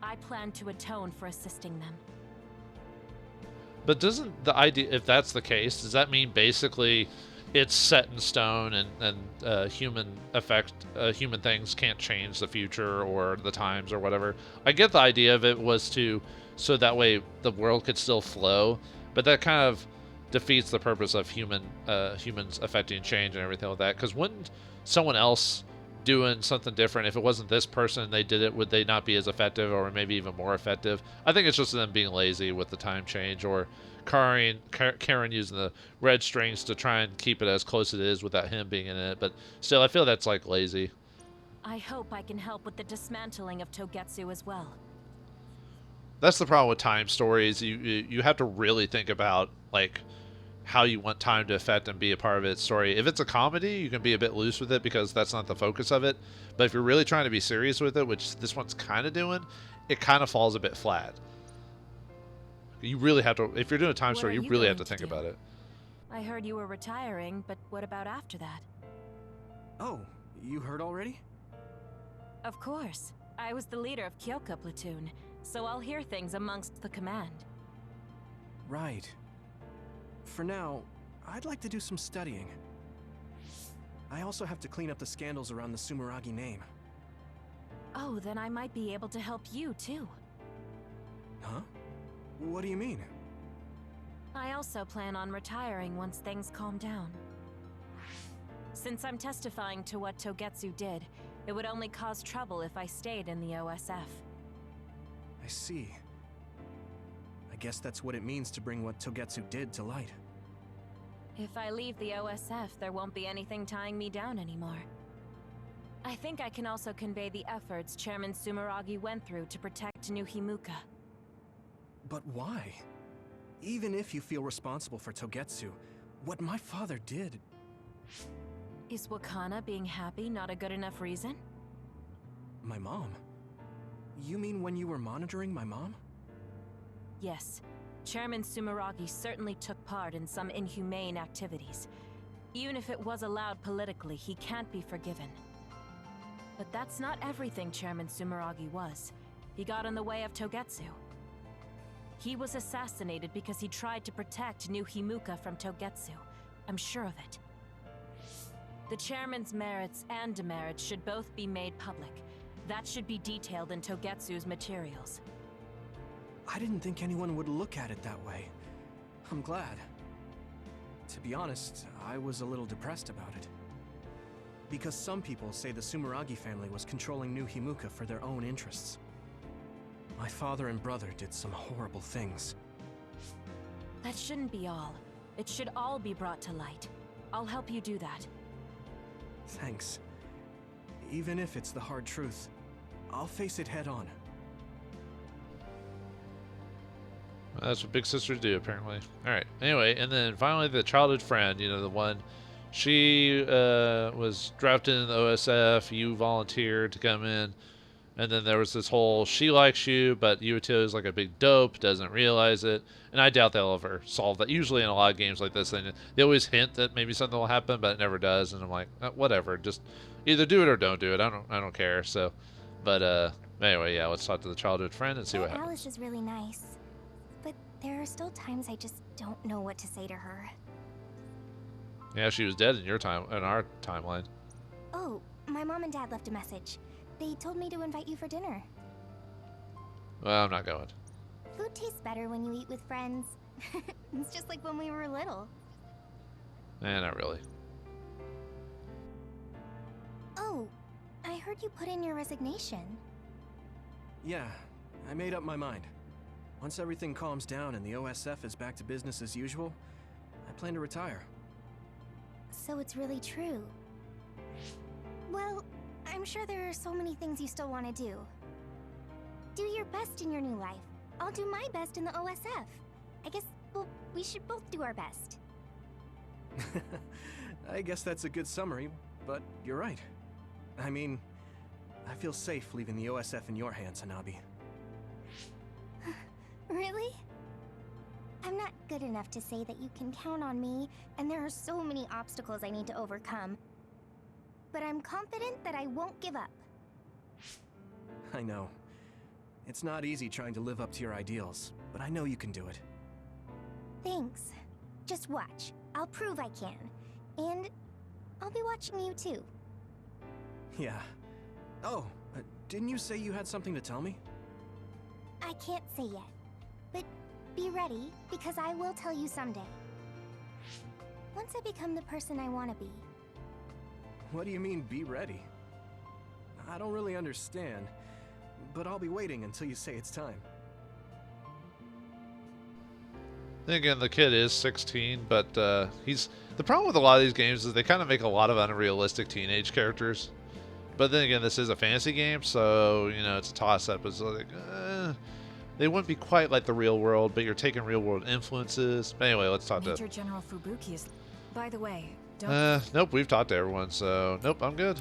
I plan to atone for assisting them. But doesn't the idea, if that's the case, does that mean basically it's set in stone and human things can't change the future or the times or whatever? I get the idea of it was so that way the world could still flow, but that kind of defeats the purpose of humans affecting change and everything like that. Because wouldn't someone else doing something different, if it wasn't this person they did it, would they not be as effective or maybe even more effective? I think it's just them being lazy with the time change, or Karen using the red strings to try and keep it as close as it is without him being in it. But still, I feel that's like lazy. I hope I can help with the dismantling of Togetsu as well. That's the problem with time stories. You have to really think about like how you want time to affect and be a part of its story. If it's a comedy, you can be a bit loose with it because that's not the focus of it. But if you're really trying to be serious with it, which this one's kind of doing, it kind of falls a bit flat. You really have to, if you're doing a time story, you really have to think about it. I heard you were retiring, but what about after that? Oh, you heard already? Of course. I was the leader of Kyoka platoon, so I'll hear things amongst the command. Right. For now, I'd like to do some studying. I also have to clean up the scandals around the Sumeragi name. Oh, then I might be able to help you, too. Huh? What do you mean? I also plan on retiring once things calm down. Since I'm testifying to what Togetsu did, it would only cause trouble if I stayed in the OSF. I see. I guess that's what it means to bring what Togetsu did to light. If I leave the OSF, there won't be anything tying me down anymore. I think I can also convey the efforts Chairman Sumeragi went through to protect New Himuka. But why? Even if you feel responsible for Togetsu, what my father did... Is Wakana being happy not a good enough reason? My mom? You mean when you were monitoring my mom? Yes. Chairman Sumeragi certainly took part in some inhumane activities. Even if it was allowed politically, he can't be forgiven. But that's not everything Chairman Sumeragi was. He got in the way of Togetsu. He was assassinated because he tried to protect New Himuka from Togetsu. I'm sure of it. The chairman's merits and demerits should both be made public. That should be detailed in Togetsu's materials. I didn't think anyone would look at it that way. I'm glad. To be honest, I was a little depressed about it. Because some people say the Sumeragi family was controlling New Himuka for their own interests. My father and brother did some horrible things. That shouldn't be all. It should all be brought to light. I'll help you do that. Thanks. Even if it's the hard truth, I'll face it head on. Well, that's what big sisters do, apparently. Alright, anyway, and then finally the childhood friend, you know, the one, she was drafted in the OSF, you volunteered to come in, and then there was this whole, she likes you, but Yuito is like a big dope, doesn't realize it, and I doubt they'll ever solve that. Usually in a lot of games like this, they always hint that maybe something will happen, but it never does, and I'm like, whatever, just either do it or don't do it, I don't care, so, but anyway, yeah, let's talk to the childhood friend and see what happens. Alice is really nice, but there are still times I just don't know what to say to her. Yeah, she was dead in our timeline. Oh, my mom and dad left a message. They told me to invite you for dinner. Well, I'm not going. Food tastes better when you eat with friends. It's just like when we were little. Not really. Oh, I heard you put in your resignation. Yeah, I made up my mind. Once everything calms down and the OSF is back to business as usual, I plan to retire. So it's really true. Well, I'm sure there are so many things you still want to do. Do your best in your new life. I'll do my best in the OSF. I guess, well, we should both do our best. I guess that's a good summary, but you're right. I mean, I feel safe leaving the OSF in your hands, Hanabi. Really? I'm not good enough to say that you can count on me, and there are so many obstacles I need to overcome. But I'm confident that I won't give up. I know. It's not easy trying to live up to your ideals, but I know you can do it. Thanks. Just watch. I'll prove I can. And I'll be watching you too. Yeah. Oh, didn't you say you had something to tell me? I can't say yet. But be ready, because I will tell you someday. Once I become the person I want to be. What do you mean, be ready? I don't really understand, but I'll be waiting until you say it's time. Then again, the kid is 16, but he's... The problem with a lot of these games is they kind of make a lot of unrealistic teenage characters. But then again, this is a fantasy game, so, you know, it's a toss-up. It's like, they wouldn't be quite like the real world, but you're taking real-world influences. But anyway, let's talk Major to... General Fubuki is... By the way, don't... Nope, we've talked to everyone, so... Nope, I'm good.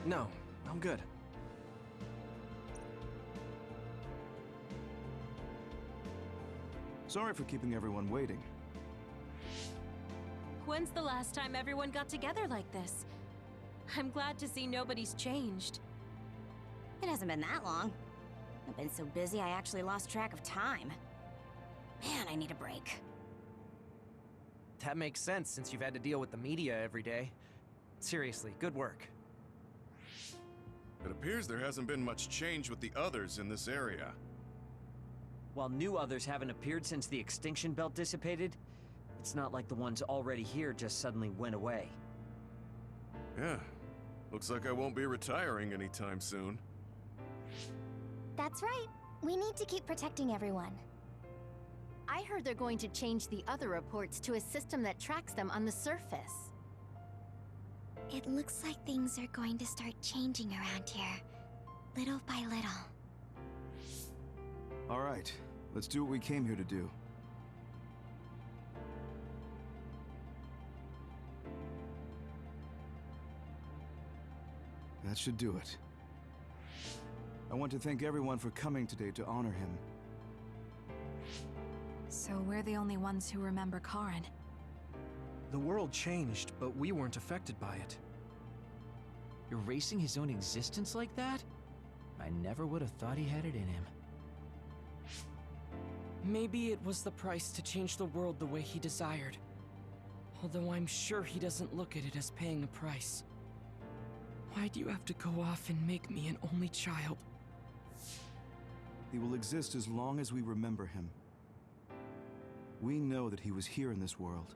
No, I'm good. Sorry for keeping everyone waiting. When's the last time everyone got together like this? I'm glad to see nobody's changed. It hasn't been that long. I've been so busy I actually lost track of time. Man, I need a break. That makes sense since you've had to deal with the media every day. Seriously, good work. It appears there hasn't been much change with the others in this area. While new others haven't appeared since the extinction belt dissipated, it's not like the ones already here just suddenly went away. Yeah, looks like I won't be retiring anytime soon. That's right. We need to keep protecting everyone. I heard they're going to change the other reports to a system that tracks them on the surface. It looks like things are going to start changing around here, little by little. All right, let's do what we came here to do. That should do it. I want to thank everyone for coming today to honor him. So we're the only ones who remember Karin. The world changed, but we weren't affected by it. Erasing his own existence like that? I never would have thought he had it in him. Maybe it was the price to change the world the way he desired. Although I'm sure he doesn't look at it as paying a price. Why do you have to go off and make me an only child? He will exist as long as we remember him. We know that he was here in this world.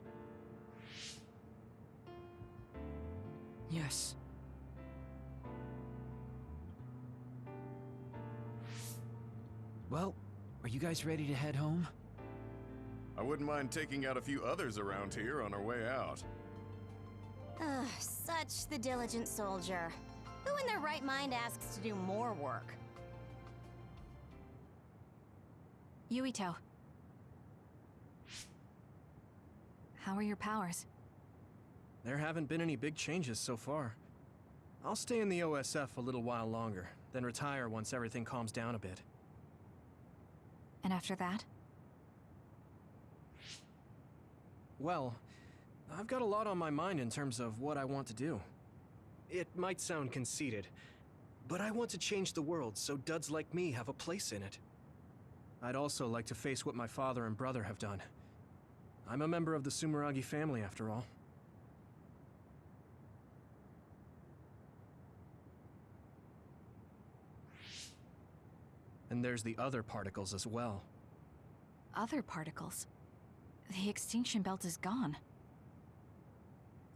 Yes. Well, are you guys ready to head home? I wouldn't mind taking out a few others around here on our way out. Ugh, such the diligent soldier. Who in their right mind asks to do more work? Yuito. How are your powers? There haven't been any big changes so far. I'll stay in the OSF a little while longer, then retire once everything calms down a bit. And after that? Well, I've got a lot on my mind in terms of what I want to do. It might sound conceited, but I want to change the world so duds like me have a place in it. I'd also like to face what my father and brother have done. I'm a member of the Sumeragi family, after all. And there's the other particles as well. Other particles? The extinction belt is gone.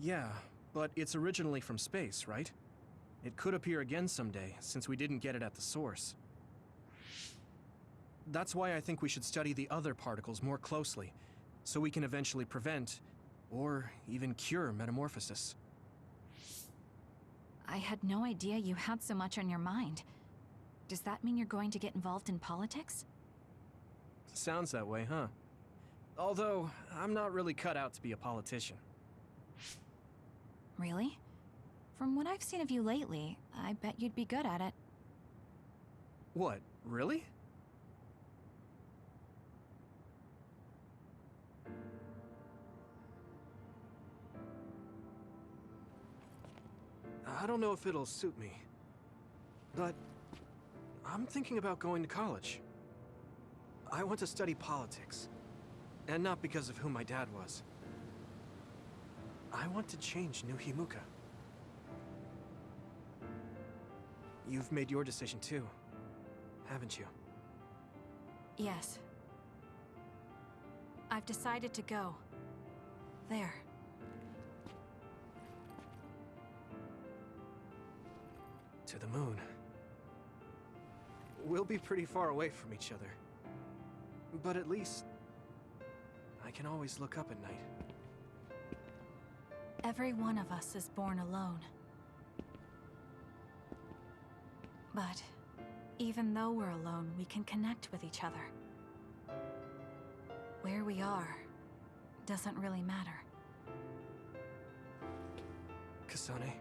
Yeah, but it's originally from space, right? It could appear again someday, since we didn't get it at the source. That's why I think we should study the other particles more closely, so we can eventually prevent, or even cure metamorphosis. I had no idea you had so much on your mind. Does that mean you're going to get involved in politics? Sounds that way, huh? Although, I'm not really cut out to be a politician. Really? From what I've seen of you lately, I bet you'd be good at it. What, really? I don't know if it'll suit me, but I'm thinking about going to college. I want to study politics, and not because of who my dad was. I want to change New Himuka. You've made your decision too, haven't you? Yes. I've decided to go. There. To the moon. We'll be pretty far away from each other. But at least, I can always look up at night. Every one of us is born alone. But even though we're alone, we can connect with each other. Where we are doesn't really matter. Kasane.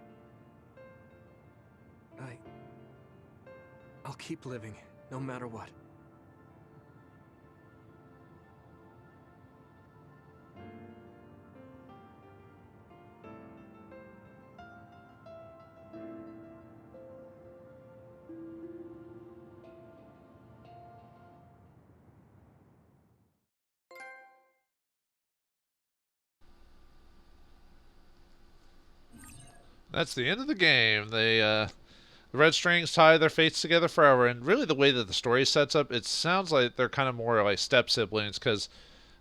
I'll keep living, no matter what. That's the end of the game. The red strings tie their fates together forever, and really the way that the story sets up, it sounds like they're kind of more like step siblings because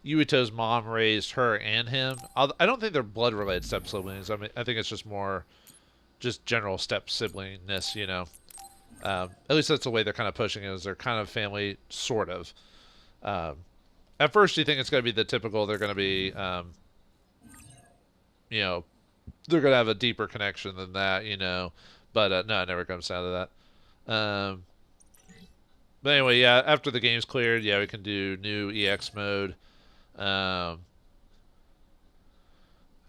Yuito's mom raised her and him. I don't think they're blood related step siblings. I mean, I think it's just more just general step siblingness, you know. At least that's the way they're kind of pushing it, is they're kind of family, sort of. At first you think it's going to be the typical, they're going to be, you know, they're going to have a deeper connection than that, you know. But no, it never comes down to that. But anyway, yeah, after the game's cleared, yeah, we can do new EX mode.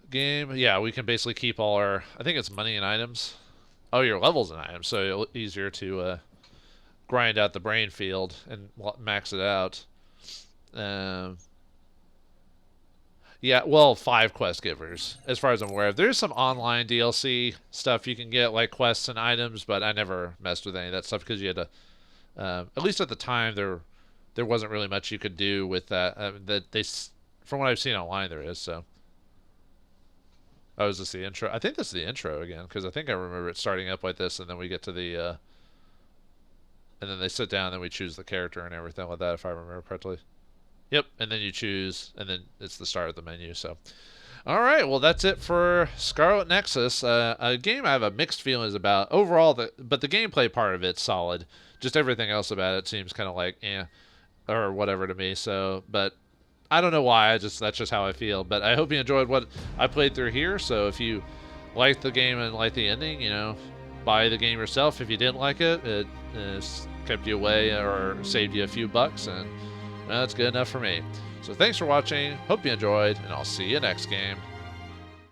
Game, yeah, we can basically keep all our, I think it's money and items. Oh, your levels and items, so easier to grind out the brain field and max it out. Yeah, well, 5 quest givers, as far as I'm aware of. There's some online DLC stuff you can get, like quests and items, but I never messed with any of that stuff because you had to, at least at the time, there wasn't really much you could do with that. From what I've seen online, there is, so. Oh, is this the intro? I think this is the intro again, because I think I remember it starting up like this, and then we get to the, and then they sit down, and then we choose the character and everything like that, if I remember correctly. Yep, and then you choose, and then it's the start of the menu, so. All right, well, that's it for Scarlet Nexus, a game I have a mixed feelings about. Overall, but the gameplay part of it's solid. Just everything else about it seems kind of like, eh, or whatever to me, so, but I don't know why, that's just how I feel. But I hope you enjoyed what I played through here, so if you liked the game and liked the ending, you know, buy the game yourself. If you didn't like it, it kept you away or saved you a few bucks, and that's good enough for me. So thanks for watching, hope you enjoyed, and I'll see you next game.